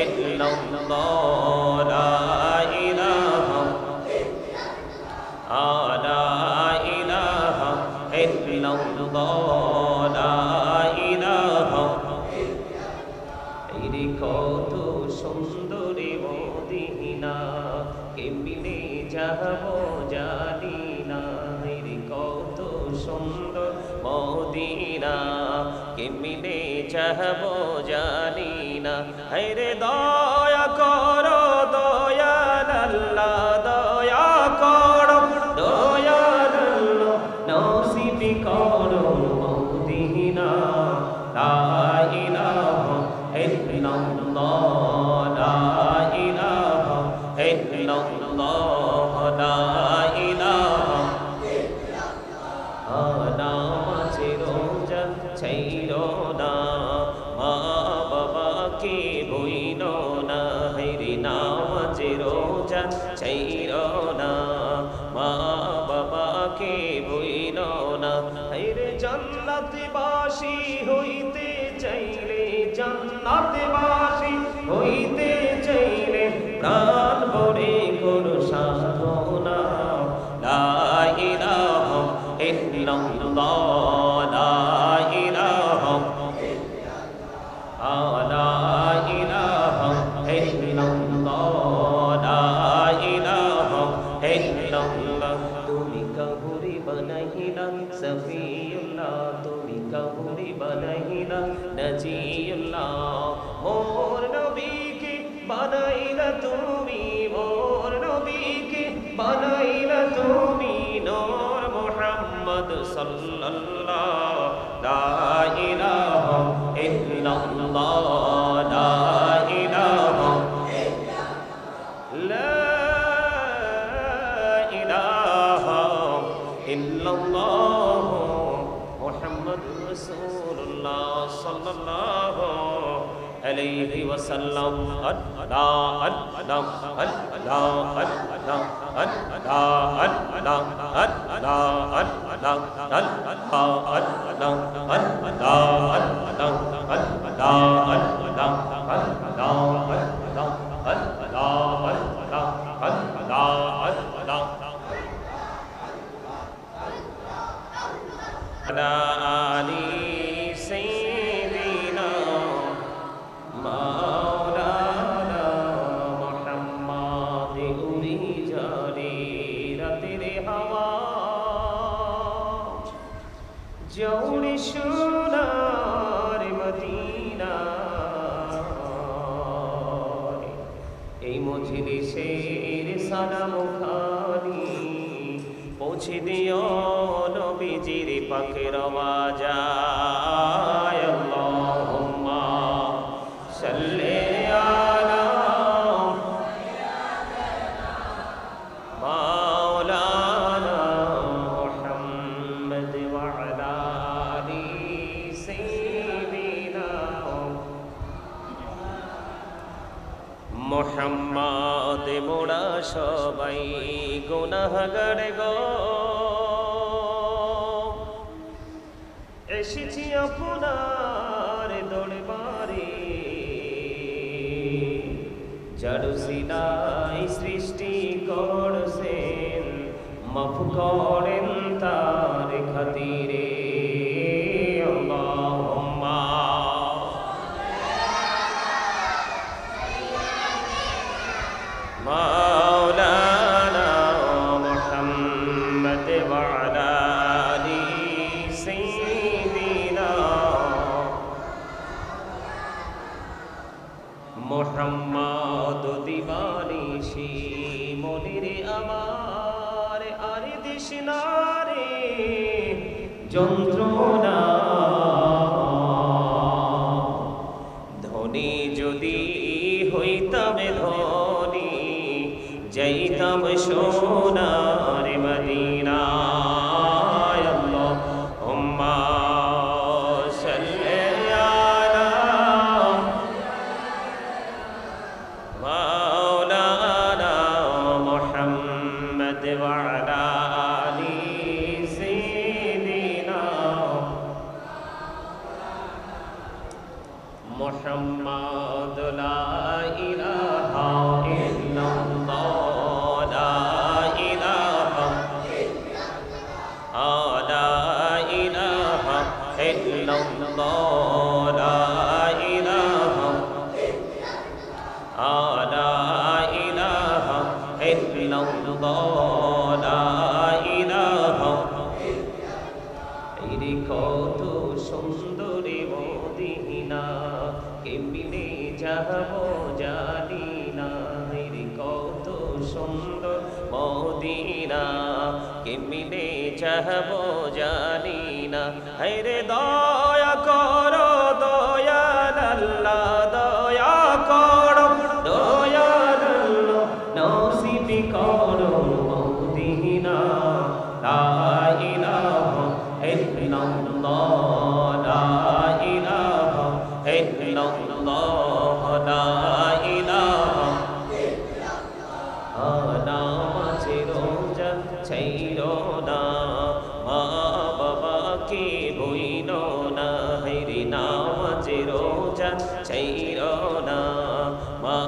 ইল্লাল্লাহ লা ইলাহা লা ইলাহা ইল্লাল্লাহ লা ইলাহা এই কত সুন্দরী মদিনা কেমনে যাব জানি না এই কত সুন্দর মদিনা কেমনে যাব জানি না হায়রে দয়া করো দয়াল আল্লাহ দয়া করো দয়াল আল্লাহ নসিব করো মদিনা লা ইলাহা ইল্লাল্লাহ লা ইলাহা ইল্লাল্লাহ লা ইলাহা নামাজে রোজা ছাইরো না মা বাবাকে ভুইলো না হায়রে নামাজে রোজা ছাইরো না মা বাবাকে ভুইলো না হায়রে জান্নাতবাসী হইতে চাইলে জান্নাতবাসী হইতে চাইলে প্রাণ ভরে করো সাধনা লা ইলাহা ইল্লাল্লাহ লা ইলাহা লা ইলাহা ইল্লাল্লাহ লা ইলাহা ইল্লাল্লাহ তুমি কাহুরি বানাইলা সফিউল্লাহ তুমি কাহুরি বানাইলা নজিউল্লাহ মোর নবীকে বানাইলা তুমি মোর নবীকে বানাইলা তুমি নূর মুহাম্মদ সাল্লাল্লাহ লা ইলাহা ইল্লাল্লাহ লা ইলাহা লা ইলাহা ইল্লাল্লাহ মুহাম্মাদুর রাসূলুল্লাহ সাল্লাল্লাহু আলাইহি ওয়াসাল্লাম আল্লাহ আল্লাহ আল্লাহ আল্লাহ জৌড়ি সোনার মদিনা এই মজলিসের সালাম খানি পৌঁছে দিও নবীজির পাকের আওয়াজায় আল্লাহুম্মা সাল্লি আলা মাওলানা মুহাম্মদ ওয়া আলা আলি সাইয়্যিদিনা মুহাম্মদ মোরা সবাই গুনাহগার গো এসেছি আপনার দরবারে যার সিলাই সৃষ্টি করছেন মাফ করেন তার খাতিরে আল্লাহুম্মা মাওলানা মুহাম্মদ ওয়া আলা আলি সাইয়্যিদিনা মুহাম্মদ দিবানিশি মনির আমার আর দিশনা রে যন্ত্রণা ধনী যদি হইতাম ধনী যাইতাম সোনার মদিনা আল্লাহুম্মা সাল্লি আলা মাওলানা মুহাম্মদ ওয়া আলা আলি সাইয়্যিদিনা মুহাম্মদ মুহাম্মাদ লা ইলাহা ইল্লাল্লাহ লা ইলাহা লা ইলাহা ইল্লাল্লাহ লা ইলাহা লা ইলাহা ইল্লাল্লাহ লা ইলাহা এই কত সুন্দরী মদিনা কেমনে যাব জানি না এই কত সুন্দর মদিনা কেমনে যাব জানি না হায়রে দয়া করো দয়াল আল্লাহ দয়া করো দয়াল আল্লাহ নসিব করো মদিনা লা ইলাহা ইল্লাল্লাহ লা ইলাহা ইল্লাল্লাহ লা ইলাহা নামাজে রোজা ছাইরো না মা বাবাকে বইলো না হায়রে নামাজে রোজা ছাইরো না মা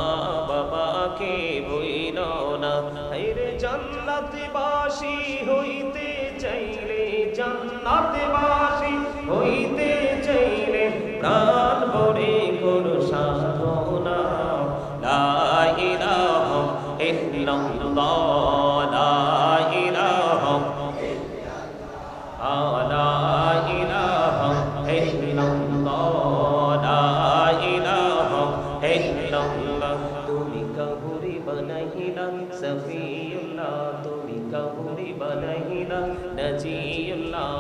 বাবাকে বইলো না হায়রে জান্নাতবাসী হইতে চাইলে জান্নাতবাসী হইতে চাইলে প্রাণ ভরে করো সাধনা লা ইলাহা ইল্লাল্লাহ লা ইলাহা লা ইলাহা ইল্লাল্লাহ লা ইলাহা ইল্লাল্লাহ তুমি কাহুরি বানাইলা সফিউল্লাহ তুমি কাহুরি বানাইলা নজিউল্লাহ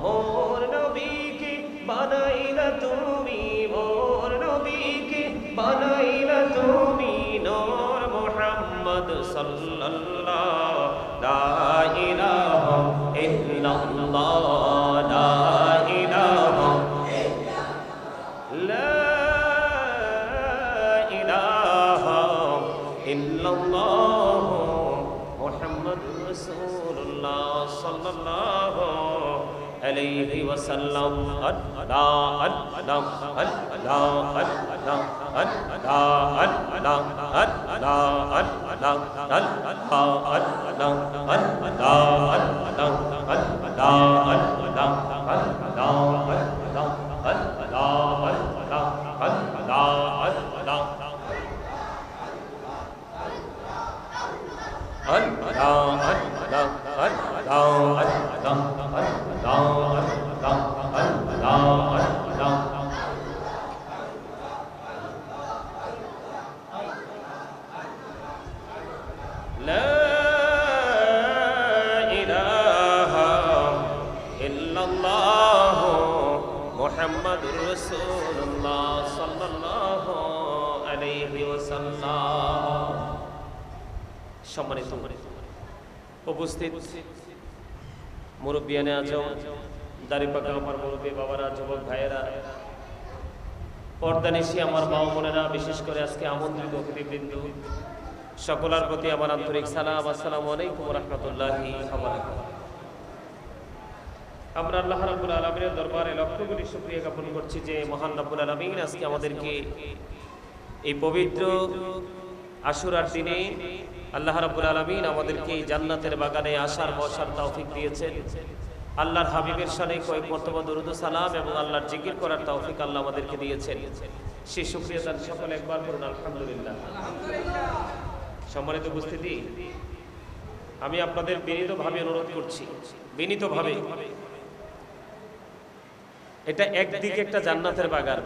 মোর নবীকে বানাইলা তুমি মোর নবীকে বানাইলা তুমি নূর মুহাম্মদ সাল্লাল্লাহ লা ইলাহা ইল্লাল্লাহ লা ইলাহা লা ইলাহা ইল্লাল্লাহ মুহাম্মাদুর রাসূলুল্লাহ সাল্লাল্লাহু আলাইহি ওয়াসাল্লাম আল্লাহ আল্লাহ আল্লাহ আল্লাহ মুহাম্মাদুর রাসূলুল্লাহ সাল্লাল্লাহু আলাইহি ওয়াসাল্লাম। সম্মানিত উপস্থিত মুরব্বিয়ানে আজম, দাড়িপাকা আমার মুরব্বী বাবারা, যুবক ভাইয়েরা, পর্দানিশী আমার মা বোনেরা, বিশেষ করে আজকে আমন্ত্রিত অতিথিবৃন্দ, সকলের প্রতি আমার আন্তরিক সালাম। আসসালামু আলাইকুম ওয়া রাহমাতুল্লাহি ওয়া বারাকাতুহু। আমরা আল্লাহ রাব্বুল আলামিনের দরবারে লক্ষ কোটি শুকরিয়া জ্ঞাপন করছি যে মহান রাব্বুল আলামিন আজকে আমাদেরকে এই পবিত্র আশুরার দিনে আল্লাহ রাব্বুল আলামিন আমাদেরকে এই জান্নাতের বাগানে আসার বসার তৌফিক দিয়েছেন। আল্লাহর হাবিবের শানে কয়েক মর্তবা দরুদ ও সালাম এবং আল্লাহর জিকির করার তৌফিক আল্লাহ আমাদেরকে দিয়েছেন। সেই শুকরিয়া তার সকলে একবার করুন আলহামদুলিল্লাহ। সম্মানিত উপস্থিতি, আমি আপনাদের বিনীতভাবে অনুরোধ করছি, বিনীতভাবে, এটা একদিকে একটা জান্নাতের বাগান।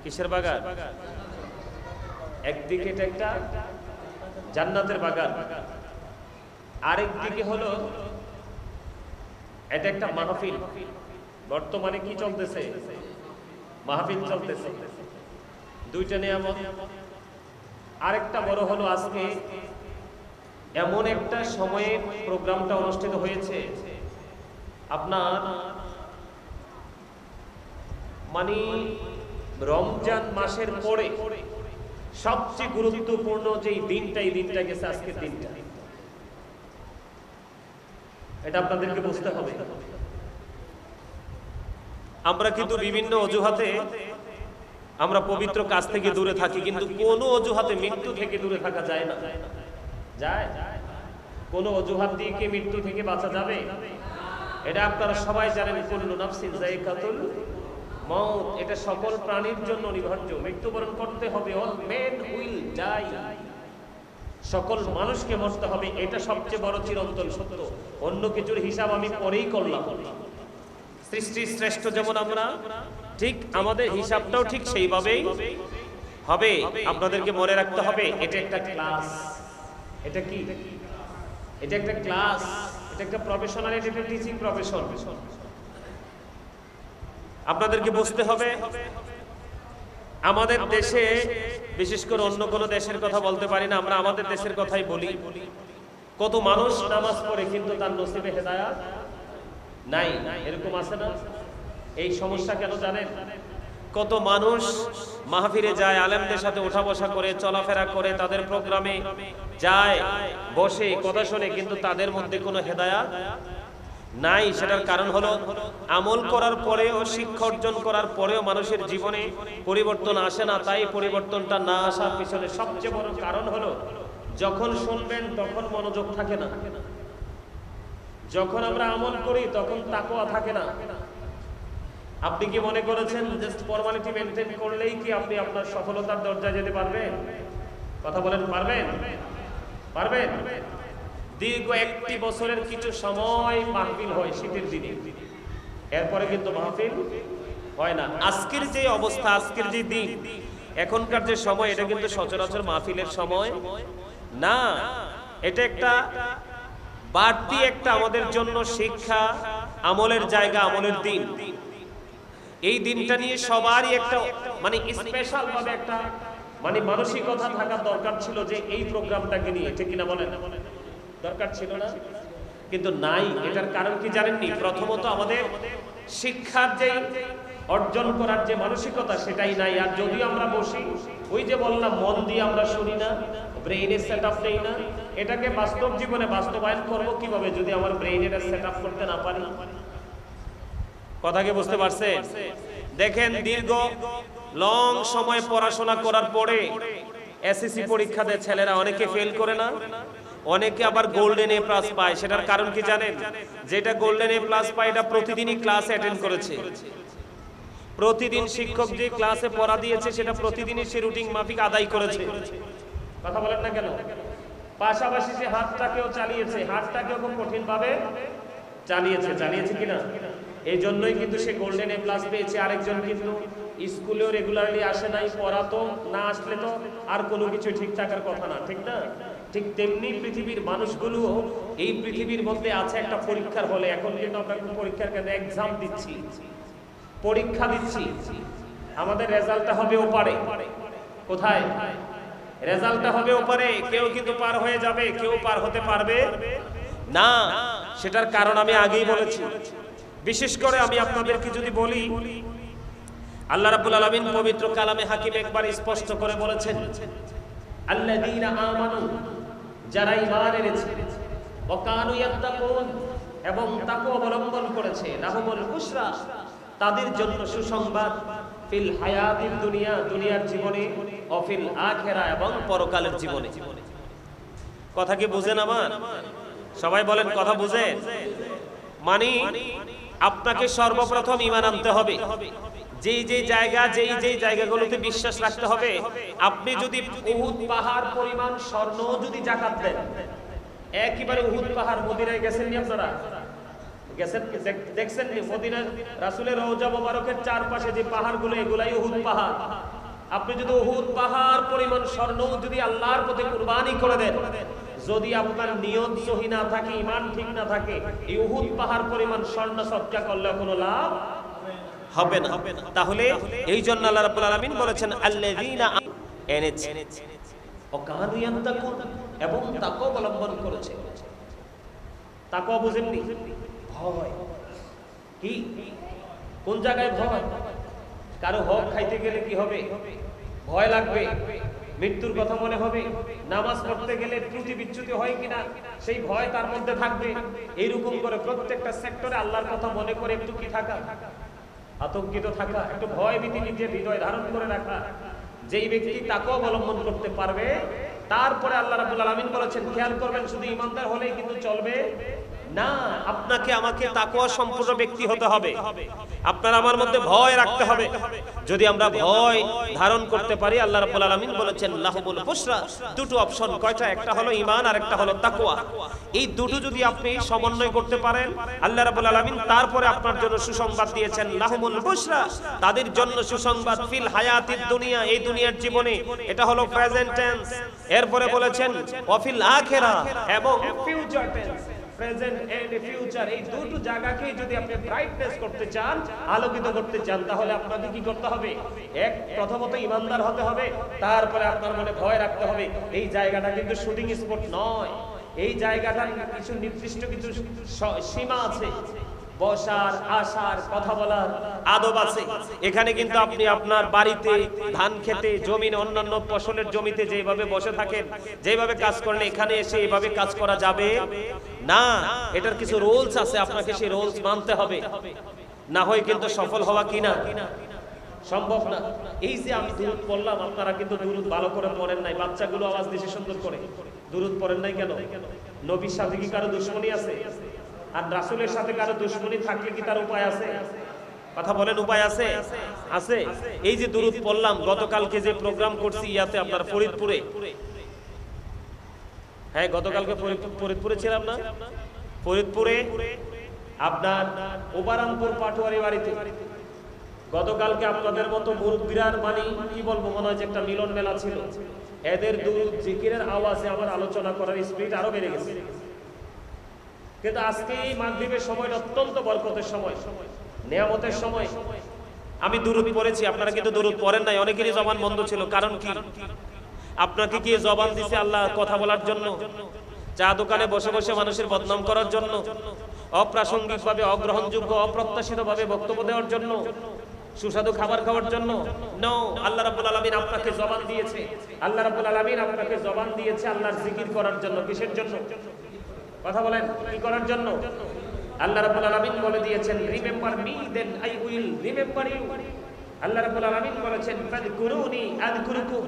কিসের বাগান? একদিকে এটা একটা জান্নাতের বাগান, আরেক দিকে হলো এটা একটা মাহফিল। বর্তমানে কি চলতেছে? মাহফিল চলতেছে। দুইটা নিয়ামত। আরেকটা বড় হলো আজকে এমন একটা সময়ে প্রোগ্রামটা অনুষ্ঠিত হয়েছে, আপনার মানে রমজান মাসের পরে সবচেয়ে গুরুত্বপূর্ণ যেই দিনটা, এই দিনটা গেছে আজকের দিনটা। এটা আপনাদেরকে বুঝতে হবে। আমরা কিন্তু বিভিন্ন অজুহাতে আমরা পবিত্র কাজ থেকে দূরে থাকি, কিন্তু কোনো অজুহাতে মৃত্যু থেকে দূরে থাকা যায় না? যায়? কোনো অজুহাত দিয়ে কি মৃত্যু থেকে বাঁচা যাবে? এটা আপনারা সবাই জানেন, কুল্লু নাফসিন যায়কাতুল মউত, এটা সকল প্রাণীর জন্য অনিবার্য, মৃত্যুবরণ করতে হবে। অল মেন উইল ডাই, সকল মানুষকে মরতে হবে, এটা সবচেয়ে বড় চিরন্তন সত্য। অন্য কিছুর হিসাব আমি পরেই করলাম। সৃষ্টির শ্রেষ্ঠ যেমন আমরা, ঠিক আমাদের হিসাবটাও ঠিক সেইভাবেই হবে। আপনাদেরকে মনে রাখতে হবে, এটা একটা ক্লাস। এটা কি? এটা একটা ক্লাস, এটা একটা প্রফেশনাল, এটা একটা টিচিং প্রফেশন। আপনাদেরকে বুঝতে হবে, আমাদের দেশে, বিশেষ করে অন্য কোনো দেশের কথা বলতে পারি না, আমরা আমাদের দেশের কথাই বলি। কত মানুষ নামাজ পড়ে কিন্তু তার নসিবে হেদায়েত নাই, এরকম আছে না? এই সমস্যা কেন জানেন? কত মানুষ মাহফিলে যায়, আলেমদের সাথে ওঠা বসা করে, চলাফেরা করে, তাদের প্রোগ্রামে যায়, বসে, কথা শোনে, কিন্তু তাদের মধ্যে কোনো হেদায়েত নাই। সেটার কারণ হলো, আমল করার পরেও, শিক্ষা অর্জন করার পরেও মানুষের জীবনে পরিবর্তন আসে না। তাই পরিবর্তনটা না আসার পিছনে সবচেয়ে বড় কারণ হলো, যখন শুনবেন তখন মনোযোগ থাকে না, যখন আমরা আমল করি তখন তাকওয়া থাকে না। আপনি কি মনে করেছেন জাস্ট ফর্মালিটি মেনটেন করলেই কি আপনি আপনার সফলতার দরজায় যেতে পারবেন? কথা বলেন, পারবেন? পারবেন? দীর্ঘ একটি বছরের কিছু সময় মাহফিল হয় শীতের দিনে, এরপরে কিন্তু মাহফিল হয় না। আজকের যে অবস্থা, আজকের যে দিন, এখনকার যে সময়, এটা কিন্তু সচরাচর মাহফিলের সময় না। এটা একটা বাড়তি একটা আমাদের জন্য শিক্ষা, আমলের জায়গা, আমলের দিন। এই দিনটা নিয়ে সবারই একটা মানে স্পেশাল ভাবে একটা মানে মানসিকতা থাকার দরকার ছিল, যে এই প্রোগ্রামটাকে নিয়ে, ঠিক কিনা বলেন? দরকার ছিল না? কিন্তু নাই। এটার কারণ কি জানেননি? প্রথমত আমাদের শিক্ষার যে অর্জন করার যে মানসিকতা, সেটাই নাই। আর যদি আমরা বসি, ওই যে বললাম, মন দিয়ে আমরা শুনি না, ব্রেইনের সেট আপ নেই না, এটাকে বাস্তব জীবনে বাস্তবায়ন করবো কিভাবে যদি আমার ব্রেইনের সেট আপ করতে না পারি? কথা কি বুঝতে পারছেন? দেখেন, দীর্ঘ লং সময় পড়াশোনা করার পরে এসএসসি পরীক্ষা দেয় ছেলেরা, অনেকে ফেল করে না, অনেকে আবার গোল্ডেন এ প্লাস পায়। সেটার কারণ কি জানেন? যেটা গোল্ডেন এ প্লাস পায়, এটা প্রতিদিনই ক্লাস অ্যাটেন্ড করেছে, প্রতিদিন শিক্ষক যে ক্লাসে পড়া দিয়েছে সেটা প্রতিদিনই সে রুটিন মাফিক আদায় করেছে। কথা বলেন না কেন? পাশাপাশি সে হাতটাকেও চালিয়েছে, হাতটাকেও খুব কঠিন ভাবে চালিয়েছে কিনা? এই জন্যই কিন্তু সে গোল্ডেন এ প্লাস পেয়েছে। আরেকজন কিন্তু স্কুলেও রেগুলারলি আসে নাই, পড়াতো না, আসলে তো আর কোনো কিছু ঠিক থাকার কথা না, ঠিক না? ঠিক তেমনি পৃথিবীর মানুষগুলো এই পৃথিবীর মধ্যে আছে একটা পরীক্ষার হলে। এখন কিন্তু আমরা পরীক্ষার কেন এক্সাম দিচ্ছি, পরীক্ষা দিচ্ছি, আমাদের রেজাল্টটা হবে ওপারে। কোথায়? রেজাল্টটা হবে ওপারে। কেউ কিন্তু পার হয়ে যাবে, কেউ পার হতে পারবে না। সেটার কারণ আমি আগেই বলেছি। বিশেষ করে আমি আপনাদেরকে যদি বলি, আল্লাহ রাব্বুল আলামিন পবিত্র কালামে হাকিম একবার স্পষ্ট করে বলেছেন, আল্লাযীনা আমানু, যারা ঈমান এনেছে, ওয়া কানু ইয়াত্তাকুন, এবং তাকওয়া অবলম্বন করেছে, লাহুমুল বুশরা, তাদের জন্য সুসংবাদ, ফিল হায়াতিদ দুনিয়া, দুনিয়ার জীবনে, ও ফিল আখিরা, এবং পরকালের জীবনে। কথা কি বুঝেন আমার? সবাই বলেন, কথা বুঝেন? মানে আপনাকে সর্বপ্রথম ঈমান আনতে হবে, যেই জায়গাগুলোতে বিশ্বাস রাখতে হবে। আপনি যদি উহুদ পাহাড় পরিমাণ স্বর্ণ যদি যাকাত দেন, একেবারে উহুদ পাহাড়, মদিনায় গেছেন নি আপনারা? গেছেন? দেখছেন নি? মদিনার রাসূলের রওজা মোবারকের চারপাশে যে পাহাড়গুলো, এগুলাই উহুদ পাহাড়। আপনি যদি উহুদ পাহাড় পরিমাণ স্বর্ণ যদি আল্লাহর পথে কুরবানি করে দেন, যদি আপনার নিয়ত সহি না থাকে, ঈমান ঠিক না থাকে, এই উহুদ পাহাড় পরিমাণ স্বর্ণ সদকা করলে কোনো লাভ হবে না। তাহলে এই জন্য আল্লাহ রাব্বুল আলামিন বলেছেন, আল্লাযীনা এনেছে ও কানু ইয়াত্তাকুন, এবং তাকওয়া অবলম্বন করেছে। তাকওয়া বুঝেননি? ভয়। কি? কোন জায়গায় ভয়? কারো হক খাইতে গেলে কি হবে? ভয় লাগবে, মৃত্যুর কথা মনে হবে, নামাজ পড়তে গেলে ত্রুটি বিচ্যুতি হয় কিনা সেই ভয় তার মধ্যে থাকবে। এইরকম করে প্রত্যেকটা সেক্টরে আল্লাহর কথা মনে করে একটু কি থাকা, আতঙ্কিত থাকা, একটু ভয় ভীতি নিজের হৃদয় ধারণ করে রাখা। যেই ব্যক্তি তাকওয়া অবলম্বন করতে পারবে, তারপরে আল্লাহ রাব্বুল আলামিন বলেছেন, খেয়াল করবেন, শুধু ঈমানদার হলেই কিন্তু চলবে না, আপনাকে আমাকে তাকওয়া সম্পূর্ণ ব্যক্তি হতে হবে। আপনার আমার মধ্যে ভয় রাখতে হবে। যদি আমরা ভয় ধারণ করতে পারি, আল্লাহ রাব্বুল আলামিন বলেছেন লাহুমুল বুশরা, দুটো অপশন, কয়টা? একটা হলো ঈমান আর একটা হলো তাকওয়া। এই দুটো যদি আপনি সমন্বয় করতে পারেন, আল্লাহ রাব্বুল আলামিন তারপরে আপনার জন্য সুসংবাদ দিয়েছেন লাহুমুল বুশরা, তাদের জন্য সুসংবাদ ফিল হায়াতিদ দুনিয়া, এই দুনিয়ার জীবনে, এটা হলো প্রেজেন্ট টেন্স। এরপরে বলেছেন ওয়াফিল আখিরা, এবং future tense, present and future, এই দুটো জায়গাকে যদি আপনি ব্রাইটনেস করতে চান, আলোকিত করতে চান, তাহলে আপনাকে কি করতে হবে? প্রথমত ইমানদার হতে হবে, তারপরে আপনার মনে ভয় রাখতে হবে। এই জায়গাটা কিন্তু শুটিং স্পট নয়, এই জায়গাটার কিছু নির্দিষ্ট কিছু সীমা আছে, বসার, আসার, কথা বলার আদব আছে। এখানে কিন্তু আপনি আপনার বাড়িতে, ধান খেতে, জমিনে, অন্যান্য ফসলের জমিতে যেভাবে বসে থাকেন, যেভাবে কাজ করেন, এখানে এসে এইভাবে কাজ করা যাবে না। এটার কিছু রুলস আছে, আপনাকে সেই রুলস মানতে হবে, না হয় কিন্তু সফল হওয়া কিনা সম্ভব না। এই যে আমি দুরূদ পড়লাম, আপনারা কিন্তু দুরূদ ভালো করে পড়েন নাই। বাচ্চাগুলো আওয়াজ দিছে সুন্দর করে, দুরূদ পড়েন নাই কেন? নবীর সাথে কি কারো দুশমনী আছে? আর রাসূলের সাথে কারো দুশমনী থাকলে কি তার উপায় আছে? কথা বলেন, উপায় আছে? আছে। এই যে দুরূদ পড়লাম, গতকালকে যে প্রোগ্রাম করছি ইয়াতে, আপনার ফরিদপুরে, হ্যাঁ গতকালকে ফরিদপুরে ছিলাম না? ফরিদপুরে আপনার ওবারামপুর পাটোয়ারি বাড়িতে গতকালকে আপনাদের মতো মুরব্বিরার, মানে কি বলবো, মনে হয় যে একটা মিলন মেলা ছিল। এদের দুরূদ জিকিরের আওয়াজে আমার আলোচনা করার স্পিড আরো বেড়ে গেছে। কিন্তু আজকে এই মাগরিবের সময়টা অত্যন্ত বরকতের সময়, নিয়ামতের সময়। আমি দুরূদ পড়েছি, আপনারা কিন্তু দুরূদ পড়েন নাই। অনেকেরই জবান বন্ধ ছিল। কারণ কি? আপনাকে কি জবান দিছে আল্লাহ কথা বলার জন্য? চা দোকানে বসে বসে মানুষের বদনাম করার জন্য? অপ্রাসঙ্গিকভাবে, অগ্রহণযোগ্য, অপ্রত্যাশিতভাবে বক্তব্য দেওয়ার জন্য? সুস্বাদু খাবার খাওয়ার জন্য? নো, আল্লাহ রাব্বুল আলামিন আপনাকে জবান দিয়েছে। আল্লাহ রাব্বুল আলামিন আপনাকে জবান দিয়েছে আল্লাহর জিকির করার জন্য। কিসের জন্য? কথা বলেন, কি করার জন্য? আল্লাহ রাব্বুল আলামিন বলে দিয়েছেন, remember me then I will remember you. আল্লাহ রাব্বুল আলামিন বলেছেন ফাযকুরুনি আযকুরুকুম।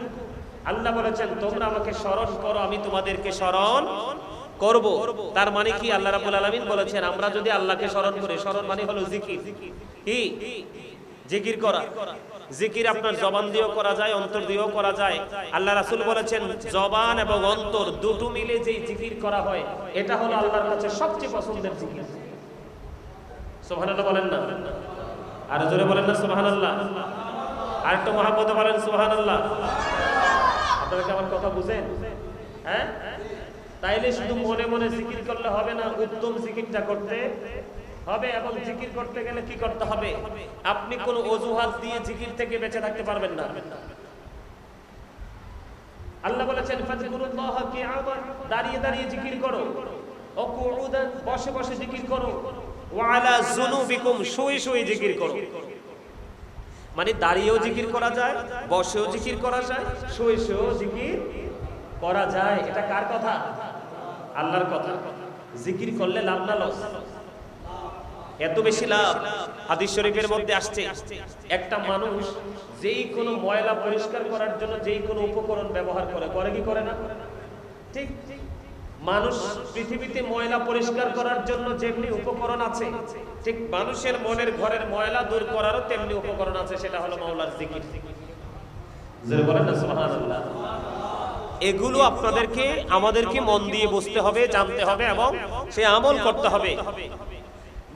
আল্লাহ বলেছেন তোমরা আমাকে স্মরণ করো, আমি তোমাদেরকে স্মরণ করব। তার মানে কি? আল্লাহ রাব্বুল আলামিন বলেছেন আমরা যদি আল্লাহকে স্মরণ করি, স্মরণ মানে হলো জিকির। কি? জিকির করা। জিকির আপনার জবান দিয়েও করা যায়, অন্তর দিয়েও করা যায়। আল্লাহ রাসূল বলেছেন জবান এবং অন্তর দুটো মিলে যেই জিকির করা হয়, এটা হলো আল্লাহর কাছে সবচেয়ে পছন্দের জিকির। সুবহানাল্লাহ বলেন না? আর জোরে বলেন না সুবহানাল্লাহ? আর একটু মহব্বতে বলেন সুবহানাল্লাহ। আপনারা কি আমার কথা বুঝেন? হ্যাঁ, তাইলে শুধু মনে মনে জিকির করলে হবে না, উত্তম জিকিরটা করতে হবে। এবং জিকির করতে গেলে কি করতে হবে? আপনি কোন অজুহাত দিয়ে জিকির থেকে বেঁচে থাকতে পারবেন না। আল্লাহ বলেছেন ফাযকুরুল্লাহ কিয়ামান, দাঁড়িয়ে দাঁড়িয়ে জিকির করো, ও কুউদান, বসে বসে জিকির করো, ওয়া আলা যুনুবিকুম, শুয়ে শুয়ে জিকির করো। মানে দাঁড়িয়েও জিকির করা যায়, বসেও জিকির করা যায়, শুয়ে শুয়েও জিকির করা যায়। এটা কার কথা? আল্লাহর কথা। জিকির করলে লাভ না লস? এত বেশি লাভ। হাদিস শরীফের মধ্যে আসছে, একটা মানুষ যেই কোনো ময়লা পরিষ্কার করার জন্য যেই কোনো উপকরণ ব্যবহার করে, করে কি করে না? ঠিক মানুষ পৃথিবীতে ময়লা পরিষ্কার করার জন্য যেমনি উপকরণ আছে, ঠিক মানুষের মনের ঘরের ময়লা দূর করারও তেমনি উপকরণ আছে, সেটা হলো মাওলার জিকির। জোরে বলেন না সুবহানাল্লাহ। এগুলো আপনাদেরকে, আমাদেরকে মন দিয়ে বুঝতে হবে, জানতে হবে এবং সে আমল করতে হবে।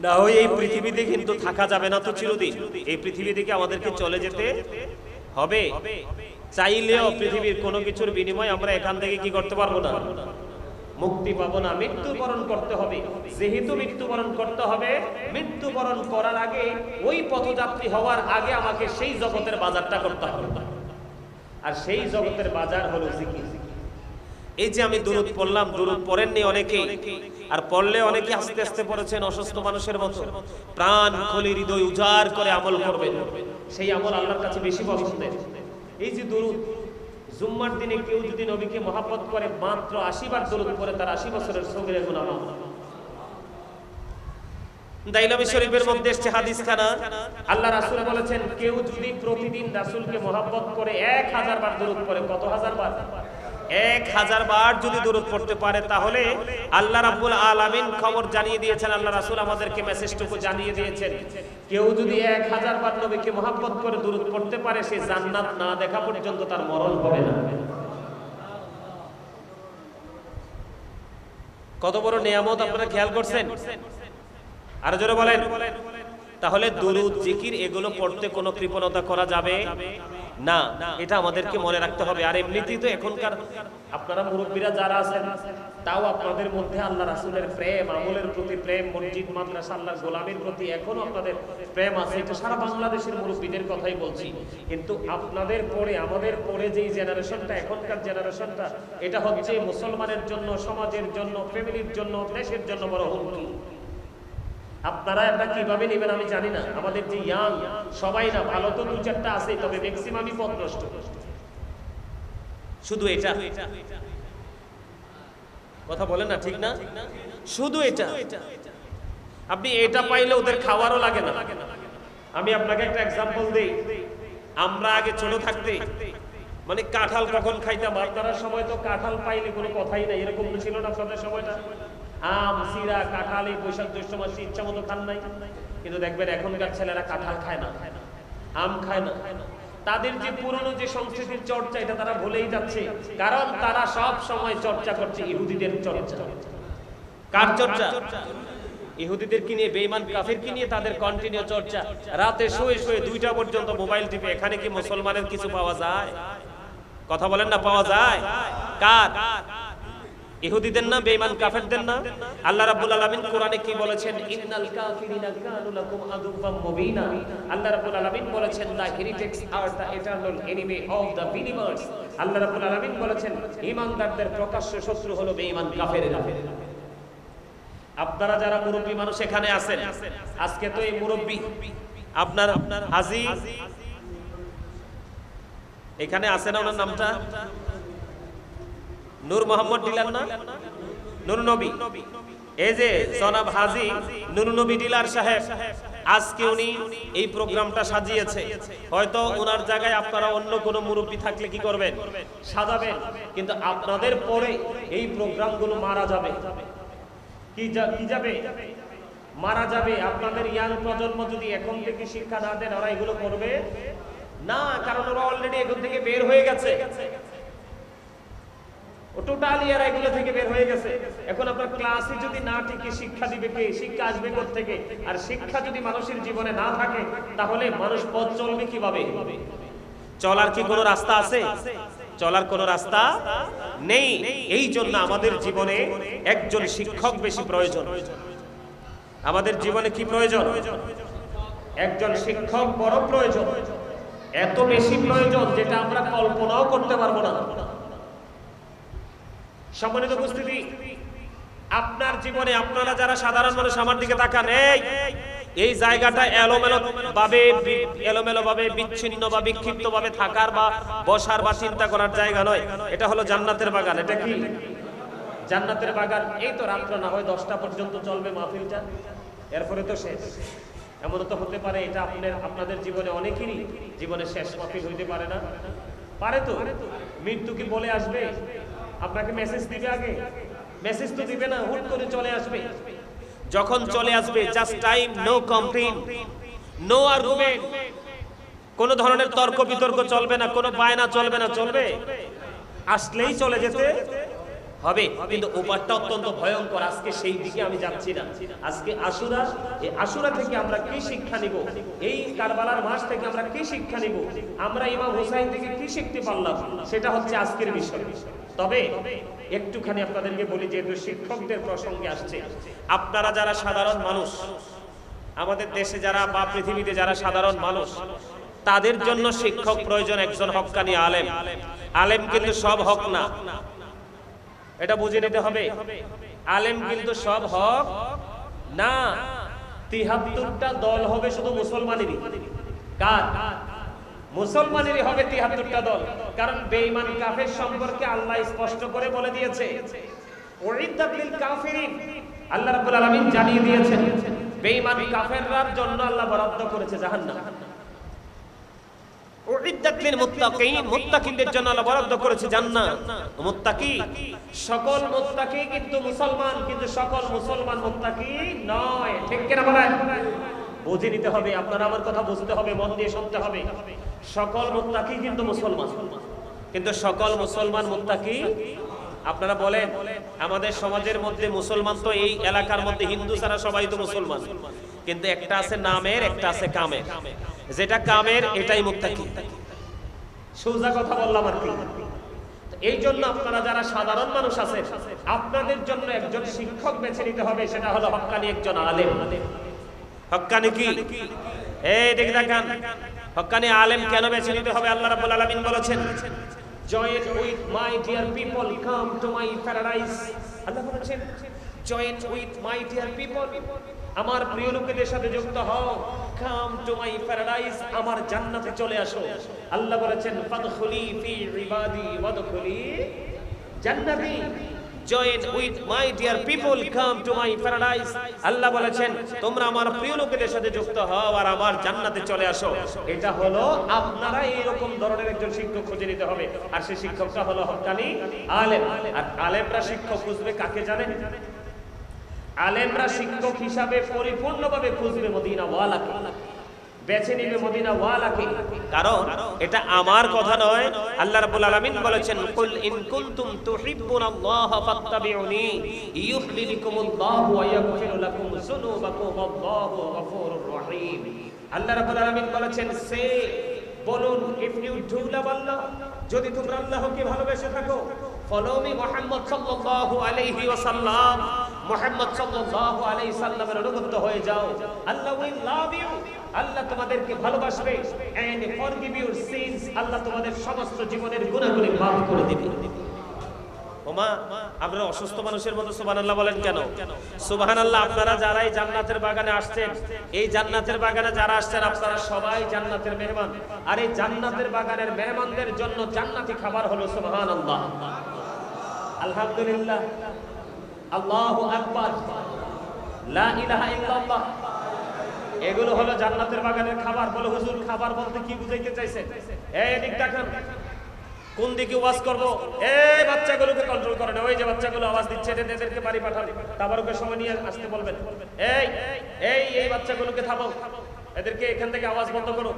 না হয় এই পৃথিবীতে কিন্তু থাকা যাবে না তো চিরদিন। এই পৃথিবী থেকে আমাদেরকে চলে যেতে হবে। চাইলেও পৃথিবীর কোনো কিছুর বিনিময়ে আমরা এখান থেকে কি করতে পারবো না, মুক্তি পাবো না। মৃত্যুবরণ করতে হবে। যেহেতু মৃত্যুবরণ করতে হবে, মৃত্যুবরণ করার আগে, ওই পথযাত্রী হওয়ার আগে আমাকে সেই জগতের বাজারটা করতে হবে। আর সেই জগতের বাজার হলো জিকির। এই যে আমি দুরূদ পড়লাম, দুরূদ পড়েননি অনেকেই, আর পড়লে অনেকে আস্তে আস্তে পড়েছেন অসুস্থ মানুষের মতো। প্রাণ খুলে হৃদয় উজাড় করে আমল করবেন, সেই আমল আল্লাহর কাছে বেশি পছন্দের। এই যে দুরূদ, জুম্মার দিনে কেউ যদি নবীকে মহব্বত করে, মাত্র 80 বার দুরূদ পড়ে, তার 80 বছরের সগীরা গুনাহ মাফ। দাইলামি শরীফের মধ্যে এসেছে হাদিস খানা, আল্লাহ রাসূল বলেছেন কেউ যদি প্রতিদিন রাসূলকে মহব্বত করে 1000 বার দরুদ পড়ে, কত হাজার বার? 1000 বার যদি দরুদ পড়তে পারে, তাহলে আল্লাহ রাব্বুল আলামিন খবর জানিয়ে দিয়েছেন, আল্লাহ রাসূল আমাদেরকে মেসেজটুকু জানিয়ে দিয়েছেন, কেউ যদি 1000 বার নবীকে মহব্বত করে দরুদ পড়তে পারে, সে জান্নাত না দেখা পর্যন্ত তার মরণ হবে না। কত বড় নিয়ামত আপনারা খেয়াল করছেন? আর জোরে বলেন। তাহলে দুরূদ জিকির এগুলো পড়তে কোনো কৃপণতা করা যাবে না, এটা আমাদেরকে মনে রাখতে হবে। আর এমনিতেই তো এখনকার আপনারা মুরব্বীরা যারা আছেন, তাও আপনাদের মধ্যে আল্লাহ রাসূলের প্রেম, আমলের প্রতি প্রেম, মসজিদ মাদ্রাসা আল্লাহর গোলামীর প্রতি এখনো আপনাদের প্রেম আছে। এটা সারা বাংলাদেশের মুরব্বীদের কথাই বলছি। কিন্তু আপনাদের পরে, আমাদের পরে যেই জেনারেশনটা, এখনকার জেনারেশনটা, এটা হচ্ছে মুসলমানের জন্য, সমাজের জন্য, ফ্যামিলির জন্য, দেশের জন্য বড় হুমকি। আপনারা এটা কিভাবে নেবেন আমি জানি না। আমাদের যে ইয়াং, সবাই না, ভালো তো 2-4টা আছে, তবে ম্যাক্সিমামই পথভ্রষ্ট। শুধু এটা কথা বলেন না, ঠিক না? শুধু এটা, আপনি এটা পাইলে ওদের খাওয়ারও লাগে না। আমি আপনাকে একটা এক্সাম্পল দেই। আমরা আগে ছোট থাকতে মানে কাঁঠাল কখন খাইতাম, আপনার সময় তো কাঁঠাল পাইলে কোনো কথাই নাই, এরকম ছিল না আপনাদের সময়টা? আম, সিরা, কাঁঠাল এই বৈশাখ জ্যৈষ্ঠ মাসে ইচ্ছা মতো খান নাই। কিন্তু দেখবেন এখনকার ছেলেরা কাঁঠাল খায় না, আম খায় না। তাদের যে পুরনো যে সংস্কৃতির চর্চা, এটা তারা ভুলেই যাচ্ছে। কারণ তারা সব সময় চর্চা করছে ইহুদিদের চর্চা। কার চর্চা? ইহুদিদের কি নিয়ে, বেঈমান কাফির কি নিয়ে তাদের কন্টিনিউ চর্চা। রাতে শুয়ে শুয়ে 2টা পর্যন্ত মোবাইল টিপে। এখানে কি মুসলমানের কিছু পাওয়া যায়? কথা বলেন না, পাওয়া যায়? কার? ইহুদিদের না, বেঈমান কাফেরদের না? আল্লাহ রাব্বুল আলামিন কোরআনে কি বলেছেন? ইন্নাল কাফিরিনা কানু লাকুম আদুওয়াম মুবিনা। আল্লাহ রাব্বুল আলামিন বলেছেন the heretics are the eternal enemy of the believers. আল্লাহ রাব্বুল আলামিন বলেছেন ঈমানদারদের প্রকাশ্য শত্রু হলো বেঈমান কাফেররা। আপনারা যারা মুরব্বী মানুষ এখানে আছেন, আজকে তো এই মুরব্বী আপনার হাজী এখানে আছেন, ওনার নামটা নূর মোহাম্মদ ডিলার না, নূর নবী। এই যে জনাব হাজী নূর নবী ডিলার সাহেব, আজকে উনি এই প্রোগ্রামটা সাজিয়েছে। হয়তো ওনার জায়গায় আপনারা অন্য কোনো মুরব্বী থাকলে কি করবেন? সাজাবেন। কিন্তু আপনাদের পরে এই প্রোগ্রামগুলো মারা যাবে। কি যাবে? মারা যাবে। আপনাদের ইয়াং প্রজন্ম যদি এখন থেকে শিক্ষা না দেন, ওরা এগুলো করবে না। কারণ ওরা অলরেডি এখন থেকে বের হয়ে গেছে, টোটালি এরা এগুলো থেকে বের হয়ে গেছে। এখন আপনার ক্লাসে যদি না টিকে, শিক্ষা দিবে কে? শিক্ষা আসবে কোথা থেকে? আর শিক্ষা যদি মানুষের জীবনে না থাকে, তাহলে মানুষ পথ চলবে কিভাবে? চলার কি কোনো রাস্তা আছে? চলার কোনো রাস্তা নেই। এই জন্য আমাদের জীবনে একজন শিক্ষক বেশি প্রয়োজন। আমাদের জীবনে কি প্রয়োজন? একজন শিক্ষক বড় প্রয়োজন। এত বেশি প্রয়োজন যেটা আমরা কল্পনাও করতে পারবো না। সম্মানিত উপস্থিতি, আপনার জীবনে আপনারা যারা সাধারণ মানুষ আমার দিকে তাকান, এই জায়গাটা এলোমেলো ভাবে বিচ্ছিন্ন বা বিক্ষিপ্ত ভাবে থাকার বা বসার বা চিন্তা করার জায়গা নয়। এটা হলো জান্নাতের বাগান। এটা কি জান্নাতের বাগান? এই তো রাত্র না হয় 10টা পর্যন্ত চলবে মাহফিলটা, এরপরে তো শেষ। এমন তো হতে পারে এটা আপনাদের জীবনে অনেকেরই জীবনে শেষ মাহফিল হইতে পারে না। পারে তো। মৃত্যু কি বলে আসবে? আপনাকে মেসেজ দিবে আগে? মেসেজ তো দিবে না, হুট করে চলে আসবে। যখন চলে আসবে, just time, no complain, no argument, কোন ধরনের তর্ক বিতর্ক চলবে না, কোনো বায়না চলবে না। চলবে? আসলেই চলে যেতে হবে। কিন্তু ওপারটা অত্যন্ত ভয়ঙ্কর। আজকে সেই দিকে আমি যাচ্ছি না। আজকে আশুরা, এই আশুরা থেকে আমরা কি শিক্ষা নিব? এই কারবালার মাস থেকে আমরা কি শিক্ষা নিব? আমরা ইমাম হুসাইন থেকে কি শিখতে পারলাম? সেটা হচ্ছে আজকের বিষয়। তবে একটুখানি আপনাদেরকে বলি, যেহেতু শিক্ষকদের প্রসঙ্গে আসছে, আপনারা যারা সাধারণ মানুষ, আমাদের দেশে যারা বা পৃথিবীতে যারা সাধারণ মানুষ, তাদের জন্য শিক্ষক প্রয়োজন একজন হক্কানি আলেম। আলেম কিন্তু সব হক না, এটা বুঝে নিতে হবে। আলেম কিন্তু সব হক না। ৭৩টা দল হবে শুধু মুসলমানেরই। কার? মুসলমানেরই হবে ৭৩টা দল। কারণ বেঈমান কাফের সম্পর্কে আল্লাহ স্পষ্ট করে বলে দিয়েছে, উইদ্দাত লিল কাফিরিন। আল্লাহ রাব্বুল আলামিন জানিয়ে দিয়েছেন বেঈমান কাফেররার জন্য আল্লাহ বরাদ্দ করেছে জাহান্নাম। উইদ্দাত লিল মুত্তাকিন, মুত্তাকিনদের জন্য আল্লাহ বরাদ্দ করেছে জান্নাত। মুত্তাকি সকল মুত্তাকি কিন্তু মুসলমান, কিন্তু সকল মুসলমান মুত্তাকি নয়। ঠিক কিনা বলেন? বুঝে নিতে হবে, আপনারা আমার কথা বুঝতে হবে, মন দিয়ে শুনতে হবে। সকল মুত্তাকি কিন্তু মুসলমান, কিন্তু সকল মুসলমান মুত্তাকি। আপনারা বলেন আমাদের সমাজের মধ্যে মুসলমান তো এই এলাকার মধ্যে হিন্দু ছাড়া সবাই তো মুসলমান, কিন্তু একটা আছে নামের, একটা আছে কামের। যেটা কামের এটাই মুত্তাকি। সোজা কথা বললাম আর কি। এই জন্য আপনারা যারা সাধারণ মানুষ আছেন, আপনাদের জন্য একজন শিক্ষক বেছে নিতে হবে, সেটা হলো হক্কানি একজন আলেম। হক্কানি কি? এই দেখে দেখান, হক্কানি আলেম কেন বেছে নিতে হবে? আল্লাহ রাব্বুল আলামিন বলেছেন, join with my dear people, come to my paradise. আল্লাহ বলেছেন, join with my dear people, আমার প্রিয় লোকেদের সাথে যুক্ত হও, come to my paradise, আমার জান্নাতে চলে আসো। আল্লাহ বলেছেন, ফাদখুলি ফি ইবাদি ওয়াদখুলি জান্নাতি। join with my dear people, come to my paradise, আল্লাহ বলেছেন তোমরা আমার প্রিয় লোকেদের সাথে যুক্ত হও আর আমার জান্নাতে চলে আসো। এটা হলো আপনারা এইরকম ধরনের একজন শিক্ষক খুঁজে নিতে হবে, আর সেই শিক্ষকটা হলো হক্কানি আলেম। আর আলেমরা শিক্ষক খুঁজবে কাকে জানেন? আলেমরা শিক্ষক হিসাবে পরিপূর্ণভাবে খুঁজবে মদিনা ওয়ালাকে, বেছে নিবে মদিনা ওয়ালাকে। কারণ এটা আমার কথা নয়, আল্লাহ রাব্বুল আলামিন বলেছেন, কুল ইন কুনতুম তুহিব্বুনাল্লাহ ফাত্তাবিউনি ইউহবিবকুমুল্লাহু ওয়া ইয়াগফির লাকুম যুনুবাকুম ওয়াল্লাহু গফুরুর রহিম। আল্লাহ রাব্বুল আলামিন বলেছেন, সে বলুন, ইফ ইউ ডু লাভ আল্লাহ, যদি তোমরা আল্লাহকে ভালোবেসে থাকো, ফলো মি মুহাম্মদ সাল্লাল্লাহু আলাইহি ওয়াসাল্লাম, মুহাম্মদ সাল্লাল্লাহু আলাইহি সাল্লামের অনুগত হয়ে যাও, আল্লাহ উইল লাভ ইউ, আল্লাহ তোমাদেরকে ভালোবাসবে, এন্ড ফরগিভ ইউর সিনস, আল্লাহ তোমাদের সমস্ত জীবনের গুনাহগুলি maaf করে দিবে। ওমা, আপনারা অসুস্থ মানুষের মতো সুবহানাল্লাহ বলেন কেন? সুবহানাল্লাহ। আপনারা যারা এই জান্নাতের বাগানে আসছেন, এই জান্নাতের বাগানে যারা আসছেন, আপনারা সবাই জান্নাতের মেহমান। আর এই জান্নাতের বাগানের মেহমানদের জন্য জান্নাতি খাবার হলো সুবহানাল্লাহ, আলহামদুলিল্লাহ, আল্লাহু আকবার, লা ইলাহা ইল্লাল্লাহ। এগুলো হলো জান্নাতের বাগানের খাবার। বলে হুজুর, খাবার বলতে কি বুঝাইতে চাইছেন? এই দিক দেখেন, কোন দিকে ওয়াজ করব? এই বাচ্চাগুলোকে কন্ট্রোল করেন, ওই যে বাচ্চাগুলো আওয়াজ দিচ্ছে, এদেরকে বাড়ি পাঠান, তাবারুকের সময় নিয়ে আসতে বলবেন। এই এই এই বাচ্চাগুলোকে থামাও, এদেরকে এখান থেকে আওয়াজ বন্ধ করো।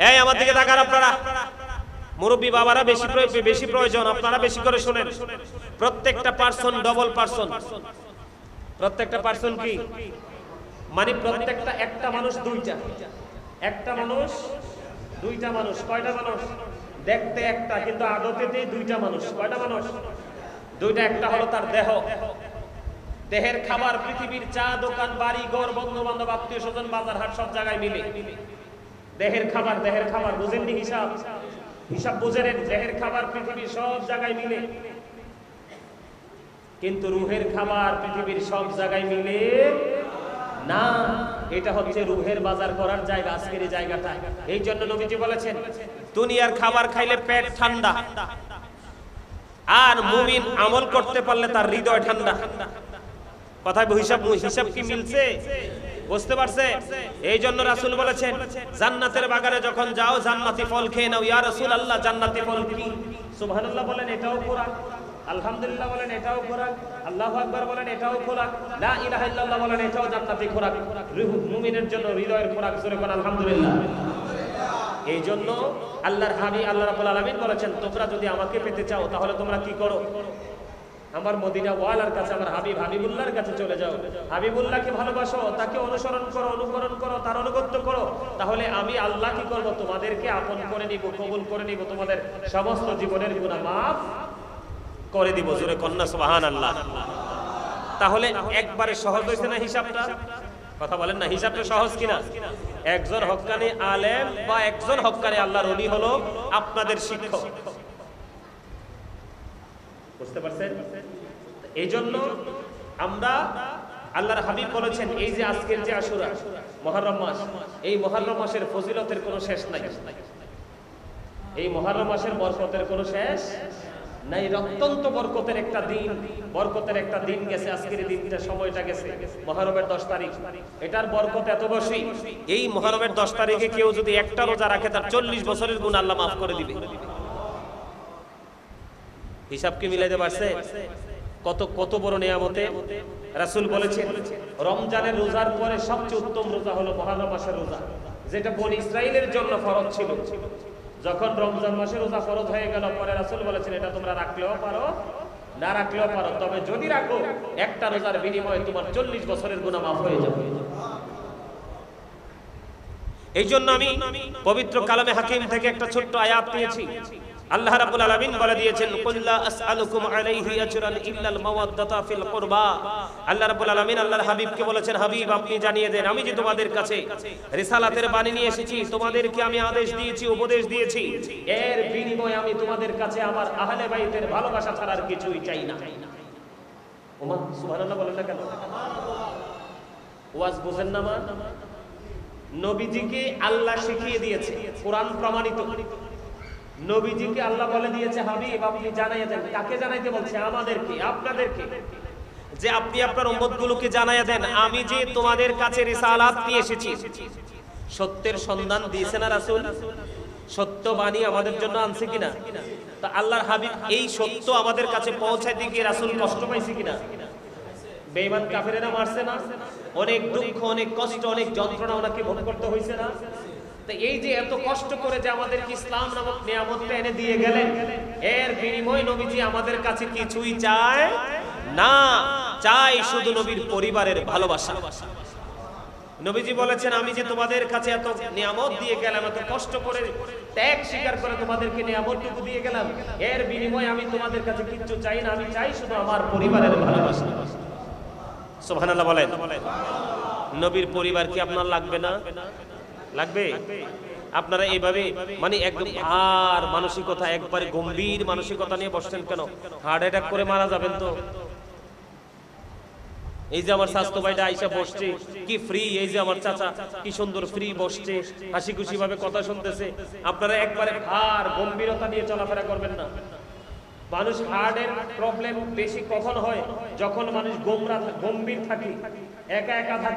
এই আমার দিকে তাকান আপনারা, মুরব্বী বাবারা বেশি প্রয়োজন, আপনারা বেশি করে শুনেন। প্রত্যেকটা পার্সন ডবল পার্সন। প্রত্যেকটা পার্সন কি মানে? প্রত্যেকটা একটা মানুষ দুইটা, একটা মানুষ দুইটা মানুষ। কয়টা মানুষ? দেখতে একটা, কিন্তু আদতে দুইটা মানুষ। কয়টা মানুষ? দুইটা। একটা হলো তার দেহ, দেহের খাবার পৃথিবীর চা দোকান, বাড়ি ঘর, বন্ধু বান্ধব, আত্মীয় স্বজন, বাজার হাট সব জায়গায় মিলে দেহের খাবার। দেহের খাবার বুঝেননি? হিসাব হিসাব বুঝেন? দেহের খাবার পৃথিবীর সব জায়গায় মিলে, কিন্তু রুহের খাবার পৃথিবীর সব জায়গায় মিলে না। এটা হচ্ছে রুহের বাজার করার জায়গা, আজকের এই জায়গাটা। এই জন্য নবীজি বলেছেন, দুনিয়ার খাবার খাইলে পেট ঠান্ডা, আর মুমিন আমল করতে পারলে তার হৃদয় ঠান্ডা। কথায় হিসাব কি মিলছে? বুঝতে পারছে? এই জন্য রাসূল বলেছেন, জান্নাতের বাগানে যখন যাও জান্নাতি ফল খেয়ে নাও। ইয়া রাসূলুল্লাহ, জান্নাতি ফল কি? সুবহানাল্লাহ বলেন, এটাও কোরআন। আলহামদুলিল্লাহ বলেন, এটাও খোরাক। আল্লাহু আকবার বলেন, এটাও খোরাক। লা ইলাহা ইল্লাল্লাহ বলেন, এটাও জান্নাতি খোরাক। মুমিনের জন্য হৃদয়ের খোরাক। জোরে বলেন আলহামদুলিল্লাহ। এই জন্য আল্লাহর হাবিব আল্লাহ রাব্বুল আলামিন বলেছেন, তোমরা যদি আমাকে পেতে চাও তাহলে তোমরা কি করো? আমার মদিনা ওয়ালার কাছে, আমার হাবিবুল্লাহর কাছে চলে যাও। হাবিবুল্লাহকে ভালোবাসো, তাকে অনুসরণ করো, অনুকরণ করো, তার আনুগত্য করো। তাহলে আমি আল্লাহ কি করব? তোমাদেরকে আপন করে নিব, কবুল করে নিব, তোমাদের সমস্ত জীবনের গুনাহ মাফ করে দিব। জোরে কন্যা সুবহানাল্লাহ। তাহলে একবারে সহজ হইছে না হিসাবটা? কথা বলেন না, হিসাবটা সহজ কিনা? একজন হক্কানি আলেম বা একজন হক্কানি আল্লাহর ওলি হলো আপনাদের শিক্ষক। বুঝতে পারছেন? এই জন্য আমরা, আল্লাহর হাবিব বলেছেন, এই যে আজকের যে আশুরা মুহররম মাস, এই মুহররম মাসের ফজিলতের কোনো শেষ নাই। এই মুহররম মাসের বরকতের কোনো শেষ না, এই অত্যন্ত বরকতের একটা দিন, বরকতের একটা দিন গেছে আজকের দিনটা, সময়টা গেছে মুহররমের 10 তারিখ। এটার বরকত এত বেশি, এই মুহররমের 10 তারিখে কেউ যদি একটা রোজা রাখে তার 40 বছরের গুনাহ আল্লাহ মাফ করে দিবে। হিসাব কি মিলাইতে পারছে? কত কত বড় নিয়ামতে। রাসূল বলেছেন রমজানের রোজার পরে সবচেয়ে উত্তম রোজা হলো মুহররম মাসের রোজা, যেটা বনি ইসরাইলের জন্য ফরজ ছিল। যখন রমজান মাসে রোজা ফরজ হয়ে গেল, পরে রাসূল বলেছেন এটা তোমরা রাখলেও পারো, না রাখলেও পারো, তবে যদি রাখো একটা রোজার বিনিময়ে তোমার 40 বছরের গুনাহ মাফ হয়ে যাবে। এই জন্য আমি পবিত্র কালামে হাকিম থেকে একটা ছোট্ট আয়াত পেয়েছি। আল্লাহ রাব্বুল আলামিন বলে দিয়েছেন কুল লা আসআলুকুম আলাইহি আজরান ইল্লাল মাওয়াদ্দাতা ফিল কুরবা। আল্লাহ রাব্বুল আলামিন আল্লাহর হাবিবকে বলেছেন, হাবিব আপনি জানিয়ে দেন আমি যে তোমাদের কাছে রিসালাতের বাণী নিয়ে এসেছি, তোমাদেরকে আমি আদেশ দিয়েছি, উপদেশ দিয়েছি, এর বিনিময়ে আমি তোমাদের কাছে আমার আহলে বাইতের ভালোবাসা ছাড়া আর কিছুই চাই না। ওমা সুবহানাল্লাহ বলেন না কেন? ওয়াজ বুঝেন না? মা নবীজিকে আল্লাহ শিখিয়ে দিয়েছে, কোরআন প্রমাণিত। নবীজিকে আল্লাহ বলে দিয়েছে হাবিব আপনি জানাইয়া দেন। কাকে জানাইতে বলছে? আমাদেরকে, আপনাদেরকে, যে আপনি আপনার উম্মতগুলোকে জানাইয়া দেন আমি যে তোমাদের কাছে রিসালাত নিয়ে এসেছি। সত্যের সন্ধান দিয়েছে না রাসূল? সত্য বাণী আমাদের জন্য আনছে কিনা? তা আল্লাহর হাবিব এই সত্য আমাদের কাছে পৌঁছাইতে গিয়ে রাসূল কষ্ট পাইছে কিনা? বেঈমান কাফেরেরা মারছে না? অনেক দুঃখ, অনেক কষ্ট, অনেক যন্ত্রণা ওনাকে ভোগ করতে হয়েছে না? তো এই যে এত কষ্ট করে যে আমাদেরকে ইসলাম নামক নিয়ামতটা এনে দিয়ে গেলেন, এর বিনিময়ে নবীজি আমাদের কাছে কিছুই চায় না, চাই শুধু নবীর পরিবারের ভালোবাসা। নবীজি বলেছেন আমি যে তোমাদের কাছে এত নিয়ামত দিয়ে গেলাম, এত কষ্ট করে ত্যাগ স্বীকার করে তোমাদেরকে নিয়ামতটুকু দিয়ে গেলাম, এর বিনিময়ে আমি তোমাদের কাছে কিচ্ছু চাই না, আমি চাই শুধু আমার পরিবারের ভালোবাসা। সুবহানাল্লাহ বলেন। নবীর পরিবার কি আপনার লাগবে না? লাগবে। আপনারা এইভাবে মানে একদম আর মানসিকতা, একবারে গম্ভীর মানসিকতা নিয়ে বসছেন কেন? হার্ট অ্যাটাক করে মারা যাবেন তো। এই যে আমার স্বাস্থ্য ভাইটা আইসা বসছে কি ফ্রি, এই যে আমার চাচা কি সুন্দর ফ্রি বসছে, হাসি খুশি ভাবে কথা শুনতেছে। আপনারা একবারে আর গম্ভীরতা নিয়ে চলাফেরা করবেন না। মানুষ হার্টের প্রবলেম বেশি কখন হয়? যখন মানুষ গম্ভীর থাকে, একা একা থাকে।